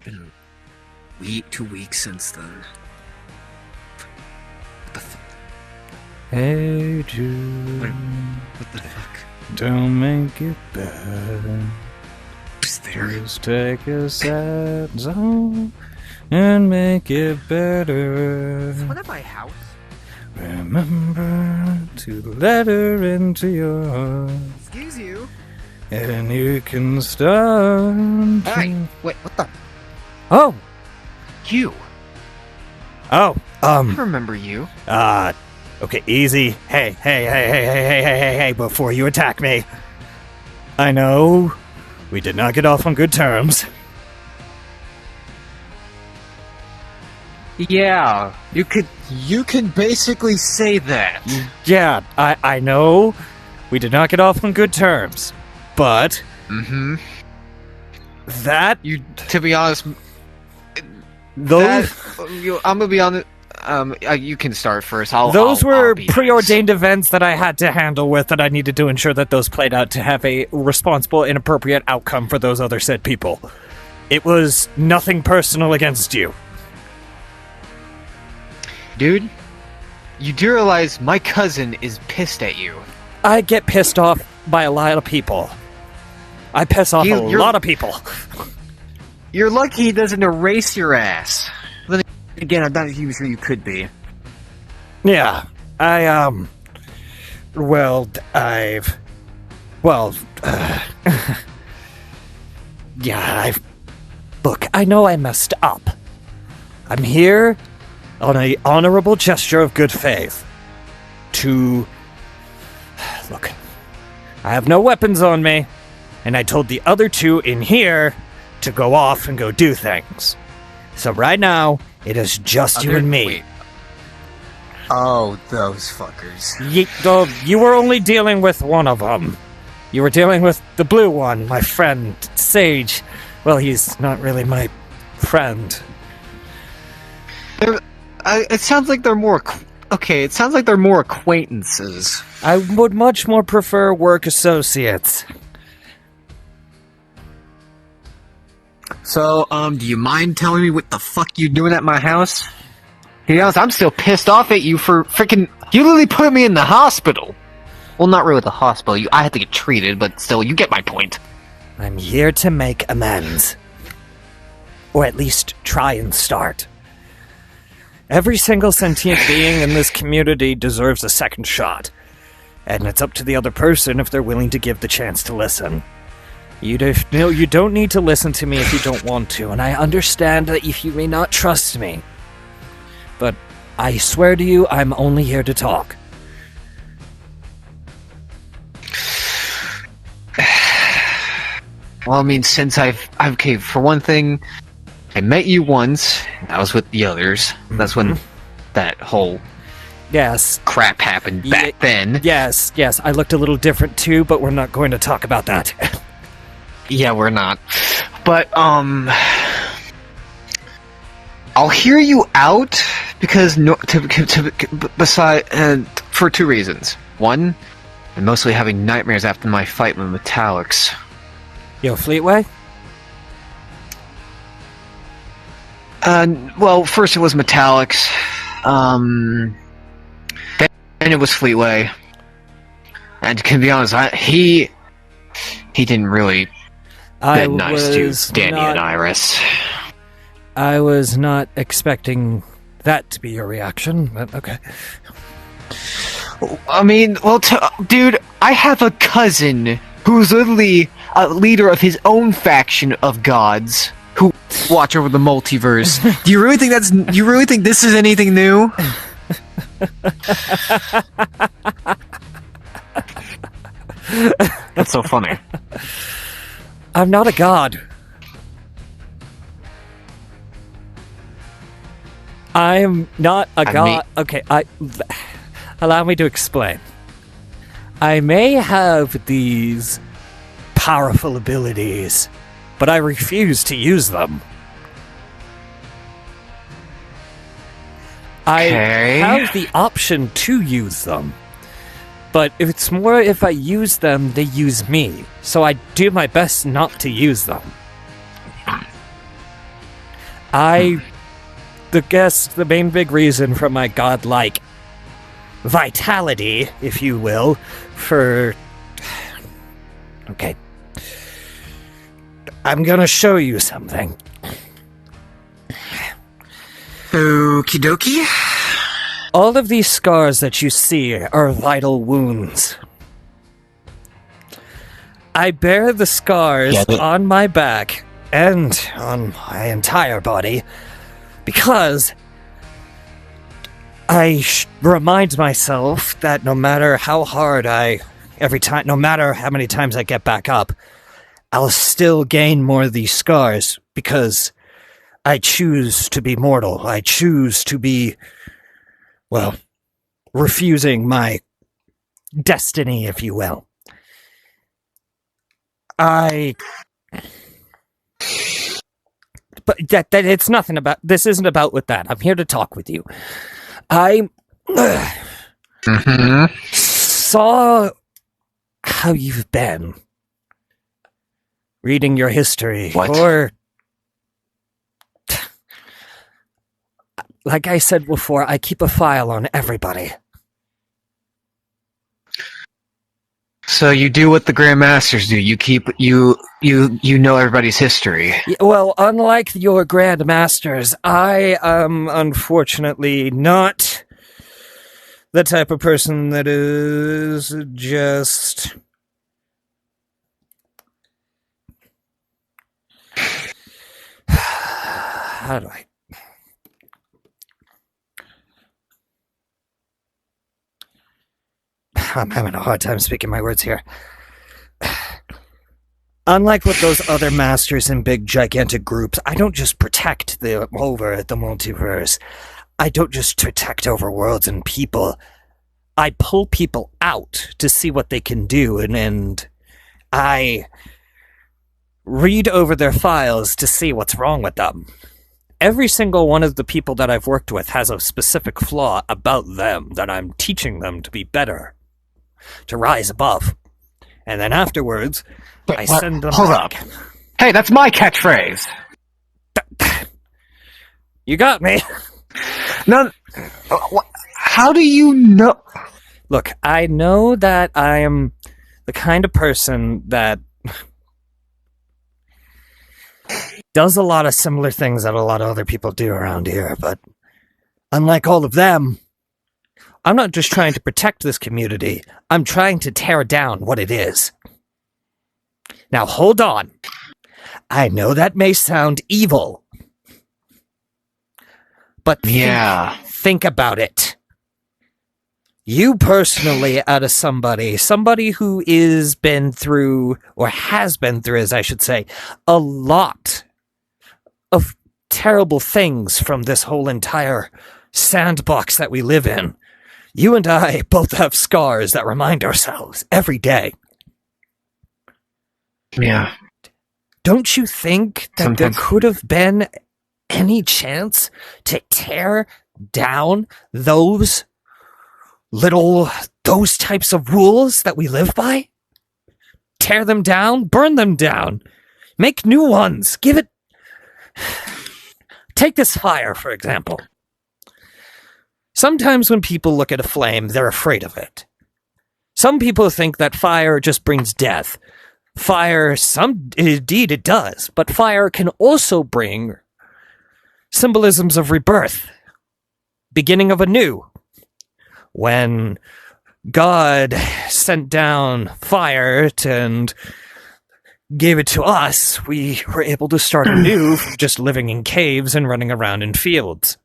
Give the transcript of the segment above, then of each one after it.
been 2 weeks since then. What the fuck? Hey Jude, What the fuck? don't make it bad. Who's there? Just take a sad song and make it better. Is one at my house? Remember to let her into your heart, Excuse you. and you can start. Hey, wait, what the? Oh, You. oh, I remember you. okay, easy. Hey, before you attack me. I know we did not get off on good terms. Yeah, you can basically say that. Yeah, I know we did not get off on good terms, but Mm-hmm. that To be honest, those I'm gonna be honest. You can start first. those I'll were be nice. preordained events that I had to handle with, that I needed to ensure that those played out to have a responsible and appropriate outcome for those other said people. It was nothing personal against you. Dude, you do realize my cousin is pissed at you. I get pissed off by a lot of people. I piss off a lot of people. You're lucky he doesn't erase your ass. Then again, I'm not even sure you could be. Yeah, look, I know I messed up. I'm here on an honorable gesture of good faith look, I have no weapons on me, and I told the other two in here to go off and go do things. So right now, it is just you and me. Wait. Oh, those fuckers. You were only dealing with one of them. You were dealing with the blue one, my friend, Sage. Well, he's not really my friend. It sounds like they're more... Okay, it sounds like they're more acquaintances. I would much more prefer work associates. So, do you mind telling me what the fuck you doing at my house? To be honest, I'm still pissed off at you for freaking... You literally put me in the hospital! Well, not really the hospital. I had to get treated, but still, you get my point. I'm here to make amends. Or at least try and start. Every single sentient being in this community deserves a second shot. And it's up to the other person if they're willing to give the chance to listen. You don't need to listen to me if you don't want to, and I understand that if you may not trust me. But I swear to you, I'm only here to talk. Well, I mean, since okay, for one thing, I met you once, and that was with the others. That's when that whole Yes. crap happened back then. Yes, I looked a little different too, but we're not going to talk about that. Yeah, we're not. But, I'll hear you out because for two reasons. One, I'm mostly having nightmares after my fight with Metallics. Yo, Fleetway? Well, first it was Metallics. Then it was Fleetway. And to be honest, he didn't really get nice to Danny and Iris. I was not expecting that to be your reaction, but okay. I mean, well, dude, I have a cousin who's literally a leader of his own faction of gods who watch over the multiverse. Do you really think this is anything new? That's so funny. I'm not a god. I am not a god. Okay, allow me to explain. I may have these powerful abilities, but I refuse to use them. Okay. I have the option to use them, but if I use them, they use me. So I do my best not to use them. The main big reason for my godlike vitality, if you will, for... Okay. I'm gonna show you something. Okie dokie. All of these scars that you see are vital wounds. I bear the scars on my back and on my entire body because I remind myself that no matter how hard no matter how many times I get back up, I'll still gain more of these scars because I choose to be mortal. I choose to be, well, refusing my destiny, if you will. But it's nothing about, this isn't about with that. I'm here to talk with you. I saw how you've been reading your history. What? Or, like I said before, I keep a file on everybody. So you do what the Grand Masters do. You know everybody's history. Well, unlike your Grand Masters, I am unfortunately not the type of person that is just... How do I... I'm having a hard time speaking my words here. Unlike with those other masters in big, gigantic groups, I don't just protect over the multiverse. I don't just protect over worlds and people. I pull people out to see what they can do, and I read over their files to see what's wrong with them. Every single one of the people that I've worked with has a specific flaw about them that I'm teaching them to be better, to rise above. And then afterwards, I send them back. Hold up. Hey, that's my catchphrase. You got me. No, how do you know? Look, I know that I am the kind of person that does a lot of similar things that a lot of other people do around here, but unlike all of them, I'm not just trying to protect this community, I'm trying to tear down what it is. Now hold on. I know that may sound evil, but think about it. You personally, out of somebody who is been through, or has been through, as I should say, a lot of terrible things from this whole entire sandbox that we live in. You and I both have scars that remind ourselves every day. Yeah. Don't you think that there could have been any chance to tear down those types of rules that we live by? Tear them down, burn them down, make new ones, take this fire, for example. Sometimes when people look at a flame, they're afraid of it. Some people think that fire just brings death. Indeed it does, but fire can also bring symbolisms of rebirth, beginning of anew. When God sent down fire and gave it to us, we were able to start anew from just living in caves and running around in fields.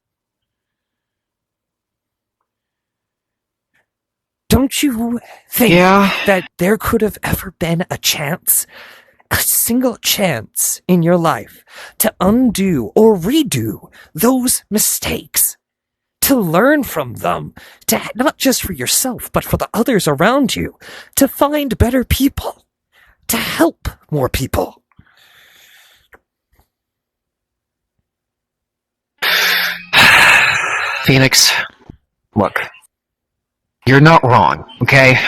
Don't you think that there could have ever been a single chance in your life to undo or redo those mistakes? To learn from them, not just for yourself, but for the others around you, to find better people, to help more people. Phoenix, look, you're not wrong, okay?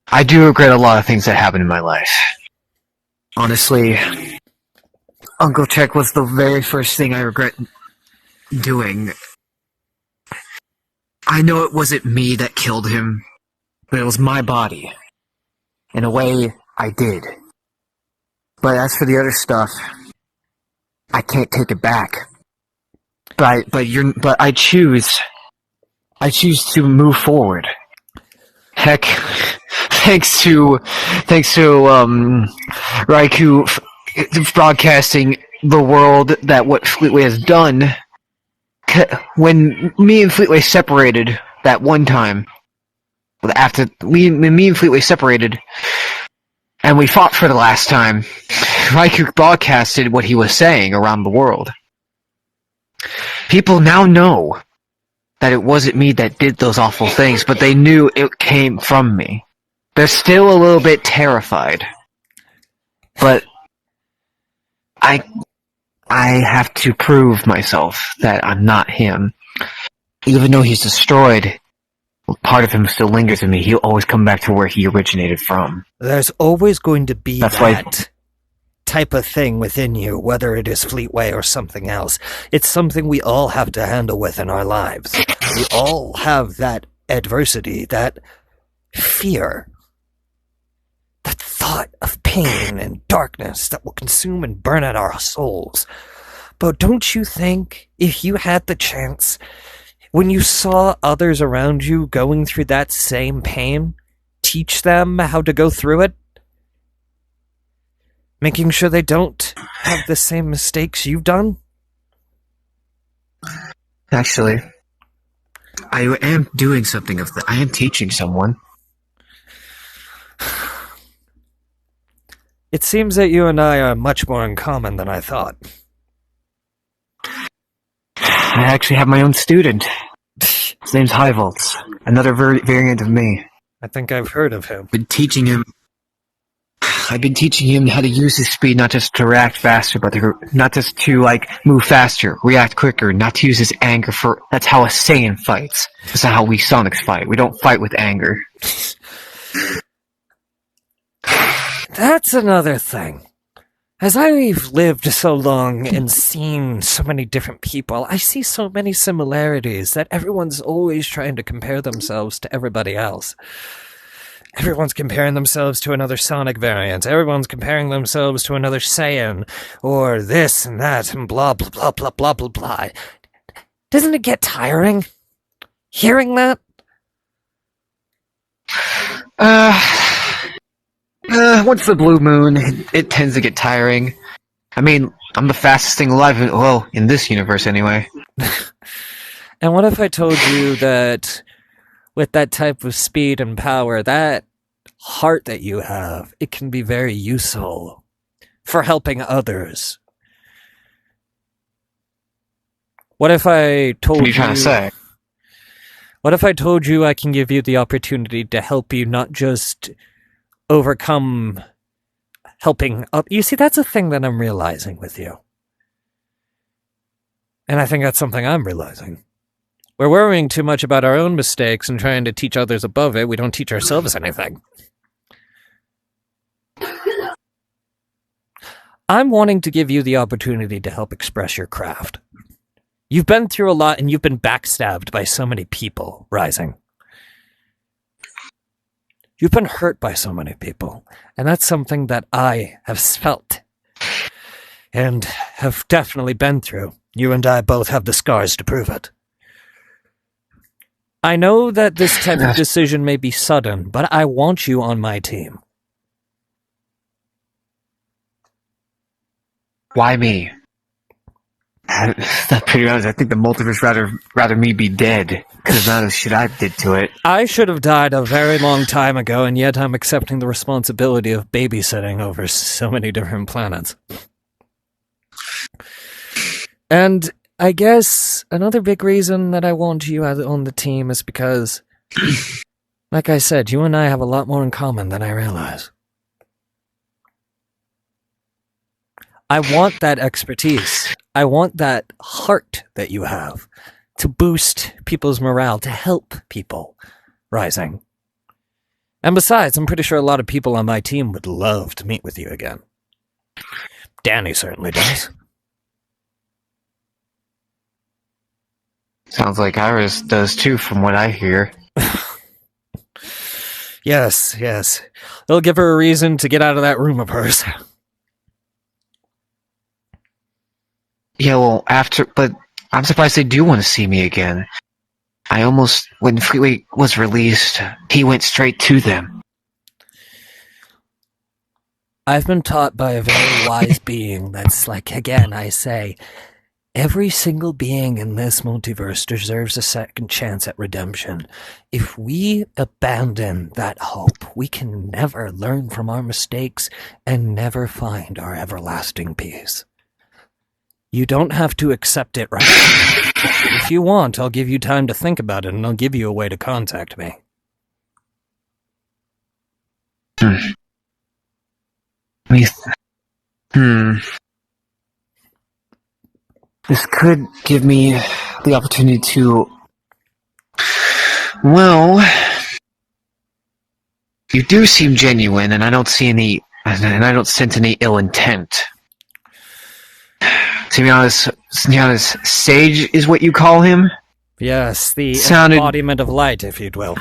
I do regret a lot of things that happened in my life. Honestly, Uncle Check was the very first thing I regret doing. I know it wasn't me that killed him, but it was my body. In a way, I did. But as for the other stuff, I can't take it back. But I choose to move forward. Heck, thanks to Raikou broadcasting the world that what Fleetway has done. When me and Fleetway separated that one time, after me and Fleetway separated, and we fought for the last time, Raikou broadcasted what he was saying around the world. People now know that it wasn't me that did those awful things, but they knew it came from me. They're still a little bit terrified. But I have to prove myself that I'm not him. Even though he's destroyed, part of him still lingers in me. He'll always come back to where he originated from. There's always going to be that type of thing within you, whether it is Fleetway or something else. It's something we all have to handle with in our lives. We all have that adversity, that fear, that thought of pain and darkness that will consume and burn out our souls. But don't you think, if you had the chance, when you saw others around you going through that same pain, teach them how to go through it? Making sure they don't have the same mistakes you've done? Actually, I am doing something of that. I am teaching someone. It seems that you and I are much more in common than I thought. I actually have my own student. His name's Highvolts, another variant of me. I think I've heard of him. I've been teaching him how to use his speed, not just to react faster, but not just to, move faster, react quicker, not to use his anger for... That's how a Saiyan fights. That's not how we Sonics fight. We don't fight with anger. That's another thing. As I've lived so long and seen so many different people, I see so many similarities that everyone's always trying to compare themselves to everybody else. Everyone's comparing themselves to another Sonic variant. Everyone's comparing themselves to another Saiyan, or this and that, and blah, blah, blah, blah, blah, blah, blah. Doesn't it get tiring? Hearing that? Once the blue moon, it tends to get tiring. I mean, I'm the fastest thing alive, in this universe anyway. And what if I told you that with that type of speed and power, that heart that you have, it can be very useful for helping others? What if I told you... What are you trying to say? What if I told you I can give you the opportunity to help you not just overcome helping up? You see, that's a thing that I'm realizing with you. And I think that's something I'm realizing. We're worrying too much about our own mistakes and trying to teach others above it. We don't teach ourselves anything. I'm wanting to give you the opportunity to help express your craft. You've been through a lot and you've been backstabbed by so many people, Rising. You've been hurt by so many people, and that's something that I have felt and have definitely been through. You and I both have the scars to prove it. I know that this type of decision may be sudden, but I want you on my team. Why me? That's pretty honest. I think the multiverse rather me be dead, because of the amount of shit I did to it. I should have died a very long time ago, and yet I'm accepting the responsibility of babysitting over so many different planets. And I guess another big reason that I want you on the team is because, like I said, you and I have a lot more in common than I realize. I want that expertise. I want that heart that you have to boost people's morale, to help people, Rising. And besides, I'm pretty sure a lot of people on my team would love to meet with you again. Danny certainly does. Sounds like Iris does too, from what I hear. Yes. It'll give her a reason to get out of that room of hers. Yeah, well, but I'm surprised they do want to see me again. When Fleetway was released, he went straight to them. I've been taught by a very wise being that's like, again, I say, every single being in this multiverse deserves a second chance at redemption. If we abandon that hope, we can never learn from our mistakes and never find our everlasting peace. You don't have to accept it right now. If you want, I'll give you time to think about it, and I'll give you a way to contact me. This could give me the opportunity to... Well... You do seem genuine, and I don't sense any ill intent. To be honest, Sage is what you call him? Yes, the Sounded... embodiment of light, if you will.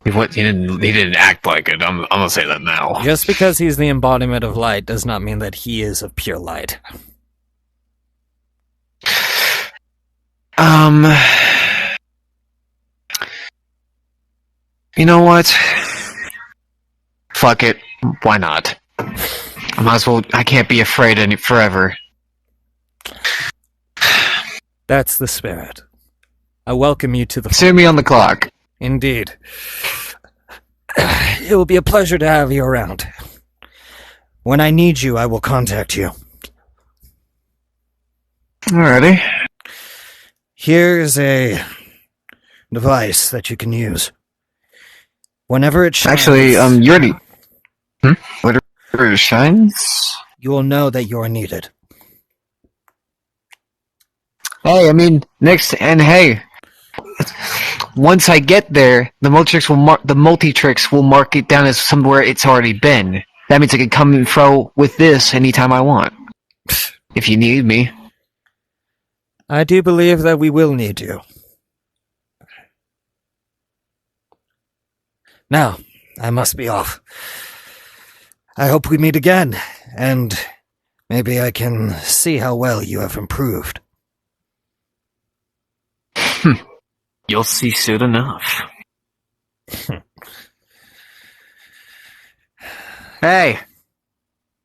He didn't act like it. I'm gonna say that now. Just because he's the embodiment of light does not mean that he is of pure light. You know what? Fuck it. Why not? I might as well. I can't be afraid forever. That's the spirit. I welcome you to the... Send me on the clock. Indeed. It will be a pleasure to have you around. When I need you, I will contact you. Alrighty. Here's a device that you can use. Whenever it shines... Actually, you already... Whenever it shines... You will know that you are needed. Hey, I mean, hey... Once I get there, the Multitrix will mark it down as somewhere it's already been. That means I can come and fro with this anytime I want. If you need me. I do believe that we will need you. Now, I must be off. I hope we meet again, and maybe I can see how well you have improved. You'll see soon enough. Hey!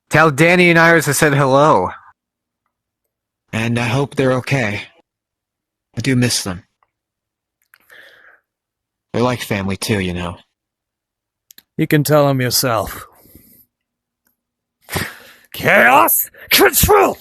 Tell Danny and Iris I said hello. And I hope they're okay. I do miss them. They're like family too, you know. You can tell them yourself. Chaos Control!